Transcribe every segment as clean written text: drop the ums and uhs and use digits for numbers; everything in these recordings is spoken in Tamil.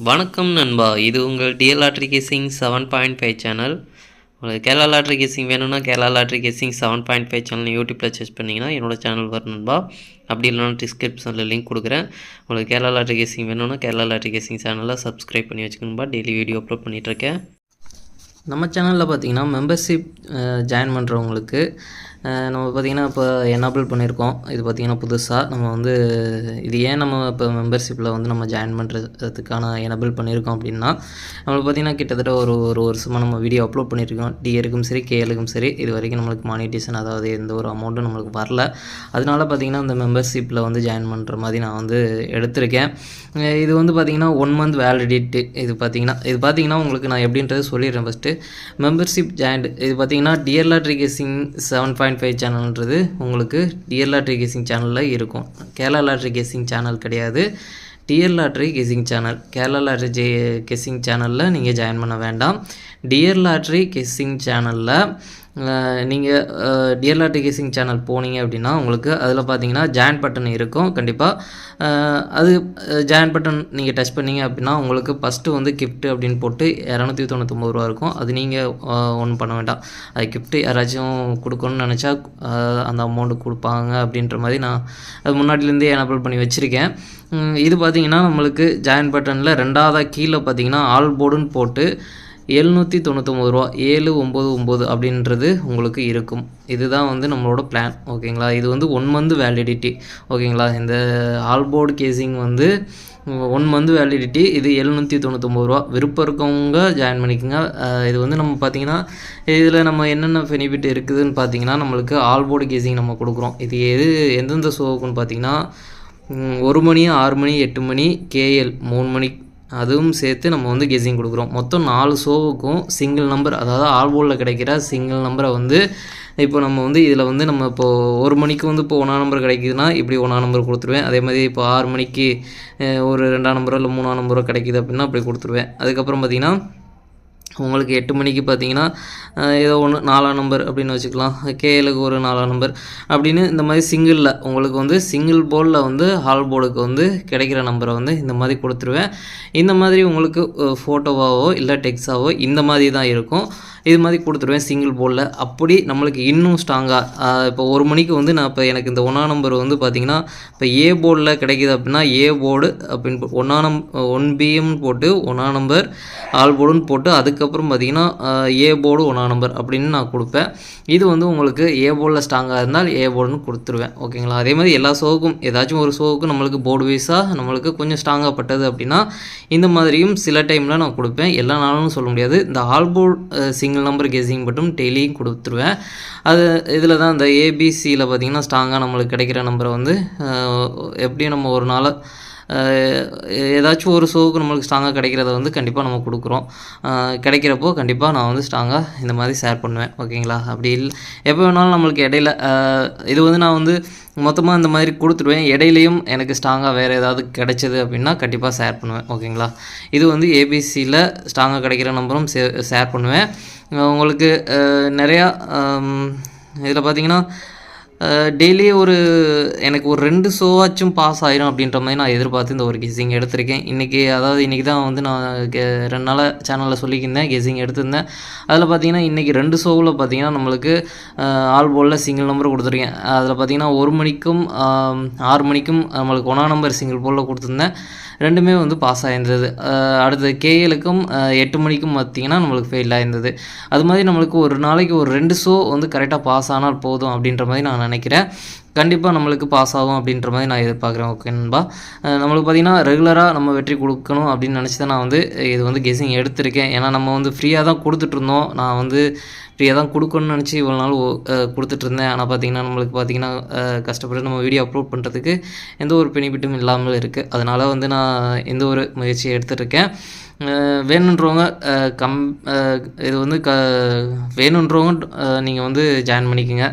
வணக்கம் நண்பா, இது உங்கள் டிஎல் லாட்ரி கேசிங் 7.5 சேனல். உங்களுக்கு கேரளா லாட்ரி கேசிங் வேணும்னா கேரளா லாட்ரி கேசிங் 7.5 சேனல் யூடியூப்பில் சர்ச் பண்ணிங்கன்னா என்னோடய சேனல் வரும் நண்பா. அப்படி இல்லைனா டிஸ்கிரிப்ஷனில் லிங்க் கொடுக்குறேன். உங்களுக்கு கேரளா லாட்ரி கேசிங் வேணும்னா கேரளா லாட்ரி கேசிங் சேனலில் சப்ஸ்கிரைப் பண்ணி வச்சுக்கணும்பா. டெய்லி வீடியோ அப்லோட் பண்ணிகிட்ருக்கேன். நம்ம சேனலில் பார்த்திங்கன்னா மெம்பர்ஷிப் ஜாயின் பண்ணுறவங்களுக்கு நம்ம பார்த்திங்கன்னா இப்போ எனேபிள் பண்ணியிருக்கோம். இது பார்த்திங்கன்னா புதுசாக நம்ம வந்து இது ஏன் நம்ம இப்போ மெம்பர்ஷிப்பில் வந்து நம்ம ஜாயின் பண்ணுறதுக்கான எனேபிள் பண்ணியிருக்கோம் அப்படின்னா, நம்மளுக்கு பார்த்திங்கன்னா கிட்டத்தட்ட ஒரு வருஷமாக நம்ம வீடியோ அப்லோட் பண்ணியிருக்கோம். டிஆருக்கும் சரி கேஎலுக்கும் சரி இது வரைக்கும் நம்மளுக்கு மானிட்டேஷன் அதாவது எந்த ஒரு அமௌண்ட்டும் நம்மளுக்கு வரல. அதனால பார்த்திங்கன்னா இந்த மெம்பர்ஷிப்பில் வந்து ஜாயின் பண்ணுற மாதிரி நான் வந்து எடுத்திருக்கேன். இது வந்து பார்த்திங்கன்னா 1 month வேலிடிட்டி. இது பார்த்திங்கன்னா உங்களுக்கு நான் எப்படின்றது சொல்லிடுறேன். ஃபஸ்ட்டு மெம்பர்ஷிப் ஜாயின்ட் இது பார்த்திங்கன்னா டிஎல் லாட்ரி கேசிங் 7.5 சேனல்ன்றது உங்களுக்கு டிஎல் லாட்ரி கேசிங் சேனலில் இருக்கும். கேரளா லாட்ரி கேசிங் சேனல் கிடையாது, டிஎல் லாட்ரி கேசிங் சேனல். கேரளா லாட்ரி கேசிங் சேனலில் நீங்கள் ஜாயின் பண்ண வேண்டாம். டிஎல் லாட்ரி கேசிங் சேனலில் நீங்கள் டிஎல் லாட்ரி கேசிங் சேனல் போனீங்க அப்படின்னா உங்களுக்கு அதில் பார்த்தீங்கன்னா ஜாயின் பட்டன் இருக்கும். கண்டிப்பாக அது ஜாயின் பட்டன் நீங்கள் டச் பண்ணிங்க அப்படின்னா உங்களுக்கு ஃபஸ்ட்டு வந்து கிஃப்ட்டு அப்படின்னு போட்டு 299 ரூபா இருக்கும். அது நீங்கள் ஒன்றும் பண்ண வேண்டாம். அது கிஃப்ட்டு யாராச்சும் கொடுக்கணும்னு நினச்சா அந்த அமௌண்ட்டு கொடுப்பாங்க அப்படின்ற மாதிரி நான் அது முன்னாடிலேருந்தே எனேபிள் பண்ணி வச்சுருக்கேன். இது பார்த்திங்கன்னா நம்மளுக்கு ஜாயின் பட்டனில் ரெண்டாவதாக கீழே பார்த்திங்கன்னா ஆல் போர்டுன்னு போட்டு 799 ரூபா 799 அப்படின்றது உங்களுக்கு இருக்கும். இதுதான் வந்து நம்மளோட பிளான். ஓகேங்களா, இது வந்து 1 month வேலிடிட்டி. ஓகேங்களா, இந்த ஆல் போர்டு கேசிங் வந்து 1 month வேலிடிட்டி. இது 799 ரூபா. விருப்பம் இருக்கவங்க ஜாயின் பண்ணிக்கோங்க. இது வந்து நம்ம பார்த்திங்கன்னா இதில் நம்ம என்னென்ன பெனிஃபிட் இருக்குதுன்னு பார்த்திங்கன்னா நம்மளுக்கு ஆல் போர்டு கேசிங் நம்ம கொடுக்குறோம். இது எந்தெந்த ஷோவுக்குன்னு பார்த்திங்கன்னா 1 மணி 6 மணி 8 மணி கேஎல் 3 மணி அதுவும் சேர்த்து நம்ம வந்து கெஸ்ஸிங் கொடுக்குறோம். மொத்தம் 4 ஷோவுக்கும் சிங்கிள் நம்பர் அதாவது ஆல் போர்டில் கிடைக்கிற சிங்கிள் நம்பரை வந்து இப்போ நம்ம வந்து இதில் வந்து நம்ம இப்போது 1 மணிக்கு வந்து இப்போ 1ஆம் நம்பர் கிடைக்குதுன்னா இப்படி 1ஆம் நம்பர் கொடுத்துருவேன். அதே மாதிரி இப்போ 6 மணிக்கு ஒரு 2ஆம் நம்பரோ இல்லை 3ஆம் நம்பரோ கிடைக்குது அப்படின்னா அப்படி கொடுத்துருவேன். அதுக்கப்புறம் பார்த்திங்கன்னா உங்களுக்கு 8 மணிக்கு பார்த்திங்கன்னா ஏதோ ஒன்று 4ஆம் நம்பர் அப்படின்னு வச்சுக்கலாம். கேஎலுக்கு ஒரு 4ஆம் நம்பர் அப்படின்னு இந்த மாதிரி சிங்கிளில் உங்களுக்கு வந்து சிங்கிள் போர்டில் வந்து ஆல் போர்டுக்கு வந்து கிடைக்கிற நம்பரை வந்து இந்த மாதிரி கொடுத்துருவேன். இந்த மாதிரி உங்களுக்கு ஃபோட்டோவாவோ இல்லை டெக்ஸ்டாவோ இந்த மாதிரி தான் இருக்கும். இது மாதிரி கொடுத்துருவேன் சிங்கிள் போர்டில். அப்படி நம்மளுக்கு இன்னும் ஸ்ட்ராங்காக இப்போ 1 மணிக்கு வந்து நான் இப்போ எனக்கு இந்த 1ஆம் நம்பர் வந்து பார்த்திங்கன்னா இப்போ ஏ போர்டில் கிடைக்கிது அப்படின்னா ஏ போர்டு அப்படின்னு 1BM போட்டு 1ஆம் நம்பர் ஆல் போர்டுன்னு போட்டு அதுக்கப்புறம் பார்த்திங்கன்னா ஏ போர்டு 1ஆம் நம்பர் அப்படின்னு நான் கொடுப்பேன். இது வந்து உங்களுக்கு ஏ போர்டில் ஸ்ட்ராங்காக இருந்தால் ஏ போர்டுன்னு கொடுத்துருவேன். ஓகேங்களா, அதே மாதிரி எல்லா ஷோவுக்கும் ஏதாச்சும் ஒரு ஷோவுக்கு நம்மளுக்கு போர்டு வைஸாக நம்மளுக்கு கொஞ்சம் ஸ்ட்ராங்காக பட்டது அப்படின்னா இந்த மாதிரியும் சில டைமில் நான் கொடுப்பேன். எல்லா நாளும் சொல்ல முடியாது. இந்த all board single number guessing மட்டும் டெய்லியும் கொடுத்துருவேன். அது இதில் தான் இந்த ஏபிசியில் பார்த்திங்கன்னா ஸ்ட்ராங்காக நம்மளுக்கு கிடைக்கிற நம்பரை வந்து எப்படியும் நம்ம ஒரு நாள் ஏதாச்சும் ஒரு ஷோவுக்கு நம்மளுக்கு ஸ்ட்ராங்காக கிடைக்கிறத வந்து கண்டிப்பாக நம்ம கொடுக்குறோம். கிடைக்கிறப்போ கண்டிப்பாக நான் வந்து ஸ்ட்ராங்காக இந்த மாதிரி ஷேர் பண்ணுவேன். ஓகேங்களா, அப்படி இல்லை எப்போ வேணாலும் நம்மளுக்கு இடையில இது வந்து நான் வந்து மொத்தமாக இந்த மாதிரி கொடுத்துருவேன். இடையிலையும் எனக்கு ஸ்ட்ராங்காக வேறு ஏதாவது கிடைச்சது அப்படின்னா கண்டிப்பாக ஷேர் பண்ணுவேன். ஓகேங்களா, இது வந்து ஏபிசியில் ஸ்ட்ராங்காக கிடைக்கிற நம்பரும் ஷேர் பண்ணுவேன். உங்களுக்கு நிறையா இதில் பார்த்திங்கன்னா டெய்லி எனக்கு ஒரு 2 ஷோவாச்சும் பாஸ் ஆயிரும் அப்படின்ற மாதிரி நான் எதிர்பார்த்து இந்த ஒரு கெஸ்ஸிங் எடுத்திருக்கேன். இன்றைக்கி தான் வந்து நான் 2 நாளாக சேனலில் சொல்லியிருந்தேன் கெஸ்ஸிங் எடுத்திருந்தேன். அதில் பார்த்திங்கன்னா இன்றைக்கி 2 ஷோவில் பார்த்திங்கன்னா நம்மளுக்கு ஆல் போர்டில் சிங்கிள் நம்பர் கொடுத்துருக்கேன். அதில் பார்த்திங்கன்னா 1 மணிக்கும் 6 மணிக்கும் நம்மளுக்கு 1ஆம் நம்பர் சிங்கிள் போர்டில் கொடுத்துருந்தேன். 2மே வந்து பாஸ் ஆகிருந்தது. அடுத்தது கேஎலுக்கும் 8 மணிக்கும் பார்த்திங்கன்னா நம்மளுக்கு ஃபெயில் ஆகிருந்தது. அது மாதிரி நம்மளுக்கு ஒரு நாளைக்கு ஒரு 2 ஷோ வந்து கரெக்டாக பாஸ் ஆனால் போதும் அப்படின்ற மாதிரி நான் நினைக்கிறேன். கண்டிப்பாக நம்மளுக்கு பாஸ் ஆகும் அப்படின்ற மாதிரி நான் எதிர்பார்க்குறேன். ஓகே நண்பா, நம்மளுக்கு பார்த்திங்கன்னா ரெகுலராக நம்ம வெற்றி கொடுக்கணும் அப்படின்னு நினச்சி தான் நான் வந்து இது வந்து கெஸ்ஸிங் எடுத்திருக்கேன். ஏன்னா நம்ம வந்து ஃப்ரீயாக தான் கொடுத்துட்ருந்தோம். நான் வந்து ஃப்ரீயாக தான் கொடுக்கணும்னு நினச்சி இவ்வளோ நாள் கொடுத்துட்ருந்தேன். ஆனால் பார்த்திங்கன்னா கஷ்டப்பட்டு நம்ம வீடியோ அப்லோட் பண்ணுறதுக்கு எந்த ஒரு பெனிஃபிட்டும் இல்லாமல் இருக்குது. அதனால் வந்து நான் எந்த ஒரு முயற்சியை எடுத்துகிட்ருக்கேன். வேணுன்றவங்க இது வந்து வேணுன்றவங்க நீங்கள் வந்து ஜாயின் பண்ணிக்கோங்க.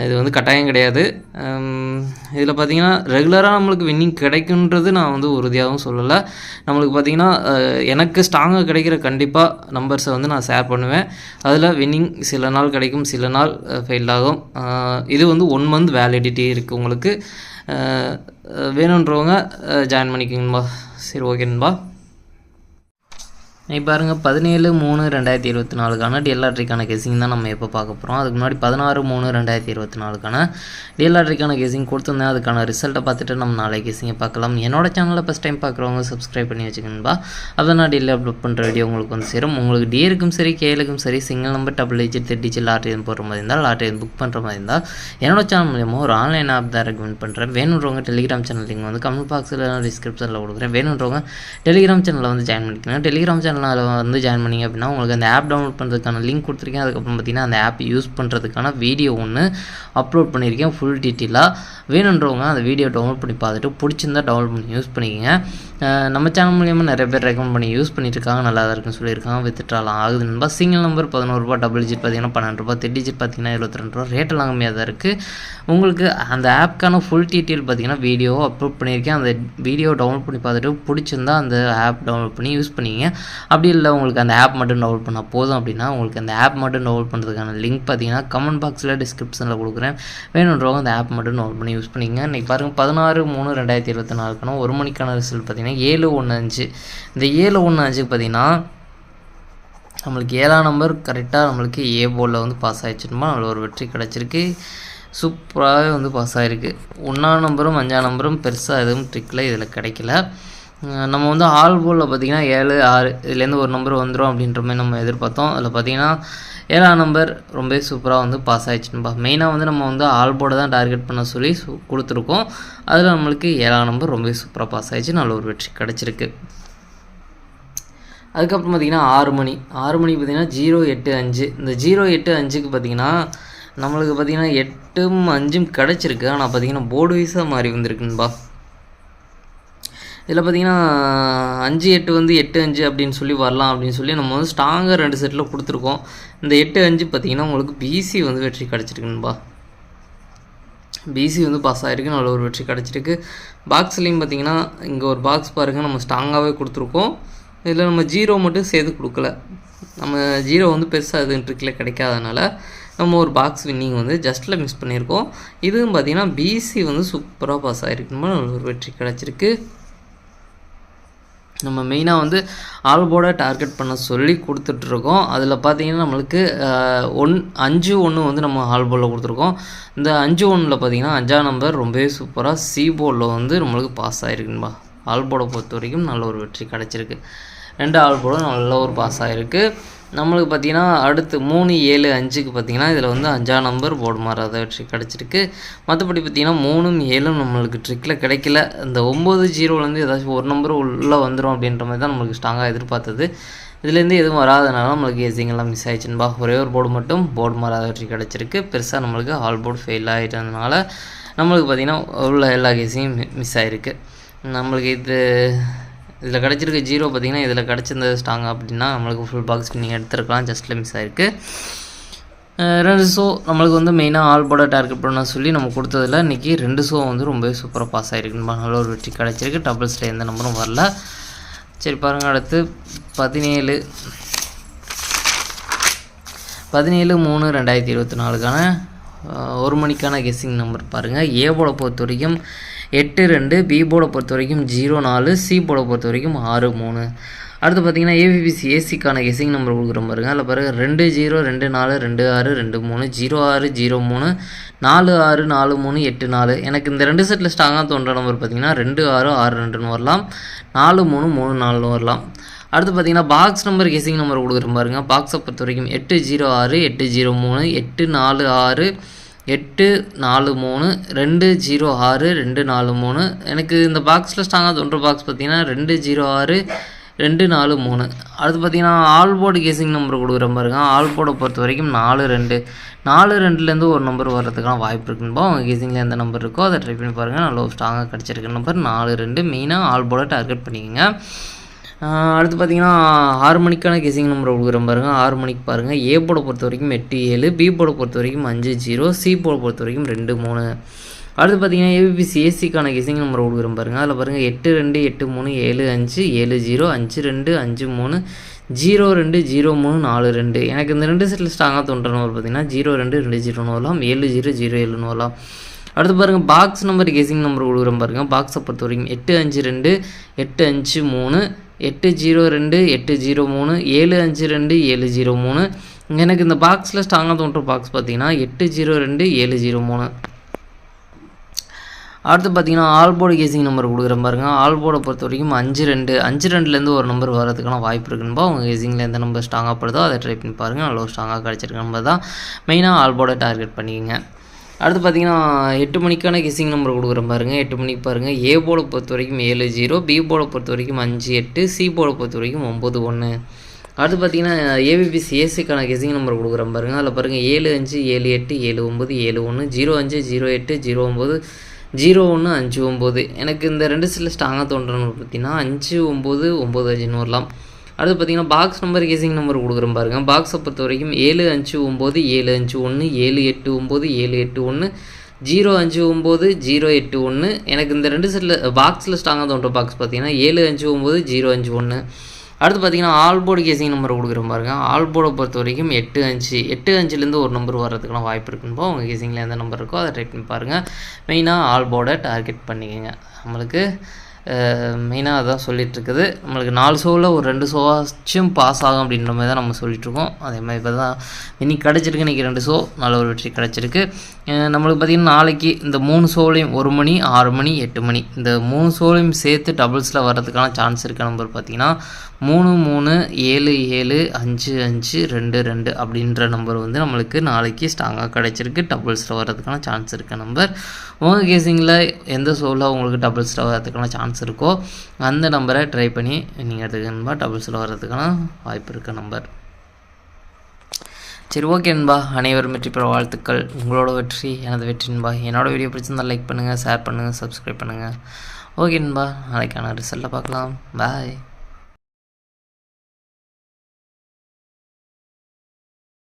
இது வந்து கட்டாயம் கிடையாது. இதில் பார்த்திங்கன்னா ரெகுலராக நம்மளுக்கு வின்னிங் கிடைக்குன்றது நான் வந்து உறுதியாகவும் சொல்லலை. நம்மளுக்கு பார்த்திங்கன்னா எனக்கு ஸ்ட்ராங்காக கிடைக்கிற கண்டிப்பாக நம்பர்ஸை வந்து நான் ஷேர் பண்ணுவேன். அதில் வின்னிங் சில நாள் கிடைக்கும், சில நாள் ஃபெயில் ஆகும். இது வந்து 1 month வேலிடிட்டி இருக்குது உங்களுக்கு. வேணுன்றவங்க ஜாயின் பண்ணிக்கோங்கன்பா. சரி, ஓகேன்பா. இப்போ பாருங்கள் 17/3/2024 டிஎல் லாட்ரிக்கான கெஸிங் தான் நம்ம எப்போ பார்க்க போகிறோம். அதுக்கு முன்னாடி 16/3/2024 டிஎல் லாட்ரிக்கான கெஸிங் கொடுத்துருந்தேன். அதுக்கான ரிசல்ட்டை பார்த்துட்டு நம்ம நாளைக்கு கெஸிங்கை பார்க்கலாம். என்னோட சேனலில் ஃபஸ்ட் டைம் பார்க்குறவங்க சப்ஸ்கிரைப் பண்ணி வச்சுக்கணும்பா. அப்போ நான் டெய்லி அப்லோட் பண்ணுற வீடியோ உங்களுக்கு வந்து சேரும். உங்களுக்கு டிஏருக்கும் சரி கேலுக்கும் சரி single number double digit 3 digit lottery போடுற மாதிரி இருந்தால் லாட்ரி புக் பண்ணுற மாதிரி இருந்தால் என்னோட சேனல் மூலியமாக ஒரு ஆன்லைன் ஆப் தான் ரெக்கமெண்ட் பண்ணுறேன். வேணுன்றவங்க டெலிகிராம் சேனல் லிங்க் வந்து கமெண்ட் பாக்ஸில் டிஸ்கிரிப்ஷனில் கொடுக்குறேன். வேணுன்றவங்க டெலிகிராம் சேனலில் வந்து ஜாயின் பண்ணிக்கணும். டெலிகிராம் சேனலில் வந்து ஜாயின் பண்ணிங்க அப்படின்னா உங்களுக்கு அந்த ஆப் டவுன்லோட் பண்ணுறதுக்கான லிங்க் கொடுத்துருக்கேன். அதுக்கப்புறம் பார்த்தீங்கன்னா அந்த ஆப் யூஸ் பண்ணுறதுக்கான வீடியோ ஒன்று அப்லோட் பண்ணியிருக்கேன் ஃபுல் டீட்டெயிலாக. வேணுன்றவங்க அந்த வீடியோ டவுன்லோட் பண்ணி பார்த்துட்டு பிடிச்சிருந்தா டவுன்லோட் பண்ணி யூஸ் பண்ணிக்கோங்க. நம்ம சேனல் மூலியமாக நிறைய பேர் ரெக்கமெண்ட் பண்ணி யூஸ் பண்ணிட்டு இருக்காங்க, நல்லா தான் இருக்குன்னு சொல்லியிருக்காங்க. வித்ட்ராலாம் ஆகுது நண்பா. சிங்கிள் நம்பர் 11 ரூபா, டபுள் டிஜிட் பார்த்தீங்கன்னா 12 ரூபா, 3 டிஜிட் பார்த்தீங்கன்னா 22 ரூபா. ரேட்டெல்லாம் கம்மியாக தான் இருக்குது. உங்களுக்கு அந்த ஆப்க்கான ஃபுல் டீட்டெயில் பார்த்தீங்கன்னா வீடியோ அப்லோட் பண்ணியிருக்கேன். அந்த வீடியோ டவுன்லோட் பண்ணி பார்த்துட்டு பிடிச்சிருந்தா அந்த ஆப் டவுன்லோட் பண்ணி யூஸ் பண்ணிங்க. அப்படி இல்லை உங்களுக்கு அந்த ஆப் மட்டும் டவுன்லோட் பண்ணால் போதும் அப்படின்னா உங்களுக்கு அந்த ஆப் மட்டும் டவுன்லோட் பண்ணுறதுக்கான லிங்க் பார்த்தீங்கன்னா கமெண்ட் பாக்ஸில் டிஸ்கிரிப்ஷனில் கொடுக்குறேன். வேணுன்றவங்க அந்த ஆப் மட்டும் டவுன்லோட் பண்ணி யூஸ் பண்ணிங்க. இன்றைக்கி பாருங்கள் 16/3/2024 1 மணிக்கான ரிசல்ட் பார்த்தீங்கன்னா 715. இந்த 715 பார்த்தீங்கன்னா நம்மளுக்கு 7ஆம் நம்பர் கரெக்டாக நம்மளுக்கு ஏ போர்டில் வந்து பாஸ் ஆகிடுச்சுமா. நம்மளுக்கு ஒரு வெற்றி கிடச்சிருக்கு. சூப்பராகவே வந்து பாஸ் ஆகிருக்கு. 1ஆம் நம்பரும் 5ஆம் நம்பரும் பெருசாக எதுவும் ட்ரிக்கில் இதில் கிடைக்கல. நம்ம வந்து ஆல் போர்டில் பார்த்திங்கன்னா 7 6 இதுலேருந்து ஒரு நம்பர் வந்துடும் அப்படின்ற மாதிரி நம்ம எதிர்பார்த்தோம். அதில் பார்த்திங்கன்னா 7ஆம் நம்பர் ரொம்ப சூப்பராக வந்து பாஸ் ஆகிடுச்சுன்பா. மெயினாக வந்து நம்ம வந்து ஆல் போர்டை தான் டார்கெட் பண்ண சொல்லி கொடுத்துருக்கோம். அதில் நம்மளுக்கு 7ஆம் நம்பர் ரொம்ப சூப்பராக பாஸ் ஆகிடுச்சு. நல்ல ஒரு வெற்றி கிடச்சிருக்கு. அதுக்கப்புறம் பார்த்திங்கன்னா 6 மணி பார்த்திங்கன்னா 085. இந்த 085க்கு பார்த்திங்கன்னா நம்மளுக்கு பார்த்திங்கன்னா 8ம் 5ம் கிடச்சிருக்கு. ஆனால் பார்த்திங்கன்னா போர்டு வைஸாக மாறி வந்திருக்குன்பா. இதில் பார்த்திங்கன்னா 5 8 வந்து 8 5 அப்படின்னு சொல்லி வரலாம் அப்படின்னு சொல்லி நம்ம வந்து ஸ்ட்ராங்காக 2 செட்டில் கொடுத்துருக்கோம். இந்த 8 5 பார்த்திங்கன்னா உங்களுக்கு பிசி வந்து வெற்றி கிடச்சிருக்குன்பா. பிசி வந்து பாஸ் ஆகிருக்கு. நல்ல ஒரு வெற்றி கிடச்சிருக்கு. பாக்ஸ்லேயும் பார்த்திங்கன்னா இங்கே ஒரு பாக்ஸ் பாருங்கள், நம்ம ஸ்ட்ராங்காகவே கொடுத்துருக்கோம். இதில் நம்ம 0 மட்டும் சேர்த்து கொடுக்கல. நம்ம 0 வந்து பெருசாக எதுவும் ட்ரிக்கில் கிடைக்காதனால நம்ம ஒரு பாக்ஸ் வின்னிங் வந்து ஜஸ்ட்டில் மிஸ் பண்ணியிருக்கோம். இதுவும் பார்த்திங்கன்னா பிசி வந்து சூப்பராக பாஸ் ஆகிருக்குன்னு நல்ல ஒரு வெற்றி கிடச்சிருக்கு. நம்ம மெயினாக வந்து ஆல் போர்டை டார்கெட் பண்ண சொல்லி கொடுத்துட்ருக்கோம். அதில் பார்த்திங்கன்னா நம்மளுக்கு 5-1 வந்து நம்ம ஆல் போர்டில் கொடுத்துருக்கோம். இந்த 5-1ல் பார்த்திங்கன்னா 5ஆம் நம்பர் ரொம்பவே சூப்பராக சி போர்டில் வந்து நம்மளுக்கு பாஸ் ஆகிருக்குன்பா. ஆல் போர்டை பொறுத்த வரைக்கும் நல்ல ஒரு வெற்றி கிடச்சிருக்கு. 2 ஆல் போர்டும் நல்ல ஒரு பாஸ் ஆகிருக்கு. நம்மளுக்கு பார்த்திங்கன்னா அடுத்து 3 7 5க்கு பார்த்திங்கன்னா இதில் வந்து 5ஆம் நம்பர் போர்டு மாறாத வெற்றி கிடச்சிருக்கு. மற்றபடி பார்த்திங்கன்னா 3ம் 7ம் நம்மளுக்கு ட்ரிக்கில் கிடைக்கல. இந்த 9 0லேருந்து ஏதாச்சும் ஒரு நம்பர் உள்ளே வந்துடும் அப்படின்ற மாதிரி தான் நம்மளுக்கு ஸ்ட்ராங்காக எதிர்பார்த்தது. இதுலேருந்து எதுவும் வராதனால நம்மளுக்கு கேசிங்கெல்லாம் மிஸ் ஆகிடுச்சுன்பா. ஒரே ஒரு போர்டு மட்டும் போர்டு மாறாத வெற்றி கிடச்சிருக்கு. பெருசாக நம்மளுக்கு ஆல் போர்டு ஃபெயில் ஆகிட்டதுனால நம்மளுக்கு பார்த்திங்கன்னா உள்ள எல்லா கேஸையும் மிஸ் ஆகிருக்கு. நம்மளுக்கு இதில் கிடச்சிருக்க 0 பார்த்திங்கன்னா இதில் கிடச்சிருந்தது ஸ்ட்ராங்காக அப்படின்னா நம்மளுக்கு ஃபுல் பாக்ஸ் நீங்கள் எடுத்துருக்கலாம். ஜஸ்ட்டில் மிஸ் ஆகிருக்கு. 2 ஷோ நம்மளுக்கு வந்து மெயினாக ஆல் போர்டை டார்கெட் பண்ண சொல்லி நம்ம கொடுத்ததில் இன்றைக்கி 2 ஷோ வந்து ரொம்ப சூப்பராக பாஸ் ஆகிருக்குன்னு நல்ல ஒரு வெற்றி கிடச்சிருக்கு. டபுள்ஸில் எந்த நம்பரும் வரல. சரி பாருங்கள், அடுத்து 17/3/2024 1 மணிக்கான கெஸ்ஸிங் நம்பர் பாருங்கள். ஏ போர்டை பொறுத்த வரைக்கும் 8 2, பி போர்டை பொறுத்த வரைக்கும் 0 4, சி போர்டை பொறுத்த வரைக்கும் 6 3. அடுத்து பார்த்திங்கன்னா ஏபிபிசி ஏசிக்கான கெஸ்ஸிங் நம்பர் கொடுக்குற பாருங்கள். அதில் பாருங்கள் 2 0 2 4 2 6 2 3 0 6 0 3 4 6 4 3 8 4. எனக்கு இந்த 2 செட்டில் ஸ்ட்ராங்காக தோன்ற நம்பர் பார்த்திங்கன்னா 2 6 6 2ன்னு வரலாம், 4 3 3 4ன்னு வரலாம். அடுத்து பார்த்திங்கன்னா பாக்ஸ் நம்பர் கெஸ்ஸிங் நம்பர் கொடுக்குற பாருங்கள். பாக்ஸை பொறுத்த வரைக்கும் 8 0 6 8 0 3 8 4 6 8 4 3 2 0 6 2 4 3. எனக்கு இந்த பாக்ஸில் ஸ்ட்ராங்காக தோன்ற பாக்ஸ் பார்த்திங்கன்னா 2 0 6 2 4 3. அடுத்து பார்த்திங்கன்னா ஆல் போர்டு கேசிங் நம்பர் கொடுக்குற பாருங்க. ஆல் போர்டை பொறுத்த வரைக்கும் 4 2. 4 2லேருந்து ஒரு நம்பர் வர்றதுக்கான வாய்ப்பு இருக்குன்பா. உங்கள் கேசிங்கில் எந்த நம்பர் இருக்கோ அதை ட்ரை பண்ணி பாருங்கள். நல்ல ஸ்ட்ராங்காக கிடச்சிருக்கு நம்பர் 4 2. மெயினாக ஆல் போர்டை டார்கெட் பண்ணிக்கோங்க. அடுத்து பார்த்திங்கன்னா 6 மணிக்கான கெஸிங் நம்பர் கொடுக்குற பாருங்கள். 6 மணிக்கு பாருங்கள். ஏ போர்டை பொறுத்த வரைக்கும் 8 7, பி போர்டை பொறுத்த வரைக்கும் 5 0, சி போர்டை பொறுத்த வரைக்கும் 2 3. அடுத்து பார்த்திங்கன்னா ஏபிபிசி ஏசிக்கான கெஸிங் நம்பர் கொடுக்குற பாருங்கள். அதில் பாருங்கள் 8 2 8 3 7 5 7 0 5 2 5 3 0 2 0 3 4 2. எனக்கு இந்த 2 செட்டில் ஸ்ட்ராங்காக தோன்ற நம்பர் பார்த்திங்கன்னா 0 2 2 0ன்னு வரலாம், 7 0 0 7ன்னு வரலாம். அடுத்து பாருங்கள் பாக்ஸ் நம்பர் கெஸிங் நம்பர் கொடுக்குற பாருங்கள். பாக்ஸை பொறுத்த வரைக்கும் 8 5 2 8 5 3 802 803 752 703. எனக்கு இந்த பாக்ஸில் ஸ்ட்ராங்காக தோன்ற பாக்ஸ் பார்த்தீங்கன்னா 802 703. அடுத்து பார்த்தீங்கன்னா ஆல் போர்டு கேசிங் நம்பர் கொடுக்குறேன் பாருங்கள். ஆல் போர்டை பொறுத்த வரைக்கும் 52 ஒரு நம்பர் வரதுக்கான வாய்ப்பு இருக்குன்பா. உங்கள் கேசிங்கில் எந்த நம்பர் ஸ்ட்ராங்காக படுதோ அதை ட்ரை பண்ணி பாருங்கள். நல்ல ஒரு ஸ்ட்ராங்காக கிடச்சிருக்க நம்பர் தான். மெயினாக ஆல் போர்டை டார்கெட் பண்ணிக்கோங்க. அடுத்து பார்த்தீங்கன்னா 8 மணிக்கான கெஸ்ஸிங் நம்பர் கொடுக்குறேன் பாருங்கள். 8 மணிக்கு பாருங்கள். ஏ போர்டை பொறுத்த வரைக்கும் 70, பி போர்டை பொறுத்த வரைக்கும் 58, சி போர்டை பொறுத்த வரைக்கும் 91. அடுத்து பார்த்தீங்கன்னா ஏபிபிசி ஏசிக்கான கெஸ்ஸிங் நம்பர் கொடுக்குறேன் பாருங்கள். அதில் பாருங்கள் 75 78 79 71 05 08 09 01 59. எனக்கு இந்த 2 செல்லில் ஸ்ட்ராங்காக தோன்றணும் பார்த்தீங்கன்னா 5995 வரலாம். அடுத்து பார்த்தீங்கன்னா பாக்ஸ் நம்பர் கேசிங் நம்பர் கொடுக்குறேன் பாருங்கள். பாக்ஸை பொறுத்த வரைக்கும் 759 751 789 781 059 081. எனக்கு இந்த 2 செல்லில் பாக்ஸில் ஸ்ட்ராங்காக தோன்ற பாக்ஸ் பார்த்தீங்கன்னா 759 051. அடுத்து பார்த்தீங்கன்னா ஆல் போர்டு கேசிங் நம்பர் கொடுக்குறேன் பாருங்கள். ஆல் போர்டை பொறுத்த வரைக்கும் 85 ஒரு நம்பர் வர்றதுக்கான வாய்ப்பு இருக்குன்போ. உங்கள் கேசிங்கில் எந்த நம்பர் இருக்கோ அதை ட்ரை பண்ணி பாருங்கள். மெயினாக ஆல் போர்டை டார்கெட் பண்ணிக்கோங்க. நம்மளுக்கு மெயினாக அதான் சொல்லிகிட்ருக்குது. நம்மளுக்கு 4 ஷோவில் ஒரு 2 ஷோவாச்சும் பாஸ் ஆகும் அப்படின்ற மாதிரி தான் நம்ம சொல்லிகிட்ருக்கோம். அதே மாதிரி இப்போ தான் இன்றைக்கி கிடச்சிருக்கு. இன்றைக்கி 2 ஷோ நல்ல ஒரு வெற்றி கிடச்சிருக்கு. நம்மளுக்கு பார்த்திங்கன்னா நாளைக்கு இந்த 3 ஷோலையும் 1 மணி 6 மணி 8 மணி இந்த 3 ஷோலையும் சேர்த்து டபுள்ஸில் வர்றதுக்கான சான்ஸ் இருக்க நம்பர் பார்த்திங்கன்னா 3 3 7 7 5 5 2 2 அப்படின்ற நம்பர் வந்து நம்மளுக்கு நாளைக்கு ஸ்ட்ராங்காக கிடச்சிருக்கு. டபுள்ஸில் வர்றதுக்கான சான்ஸ் இருக்க நம்பர். உங்கள் கேசிங்கில் எந்த ஷோவில் உங்களுக்கு டபுள்ஸில் வர்றதுக்கான சான்ஸ் இருக்கோ அந்த நம்பரை ட்ரை பண்ணி நீங்கள் எடுத்துக்கணும்பா. டபுள்ஸில் வர்றதுக்கான வாய்ப்பு இருக்க நம்பர். சரி, ஓகே நண்பா. அனைவரும் வெற்றி பெற வாழ்த்துக்கள். உங்களோட வெற்றி எனது வெற்றி நண்பா. என்னோடய வீடியோ பிடிச்சிருந்தால் லைக் பண்ணுங்கள், ஷேர் பண்ணுங்கள், சப்ஸ்கிரைப் பண்ணுங்கள். ஓகே நண்பா, நாளைக்கான ரிசல்ட்டை பார்க்கலாம். பாய்.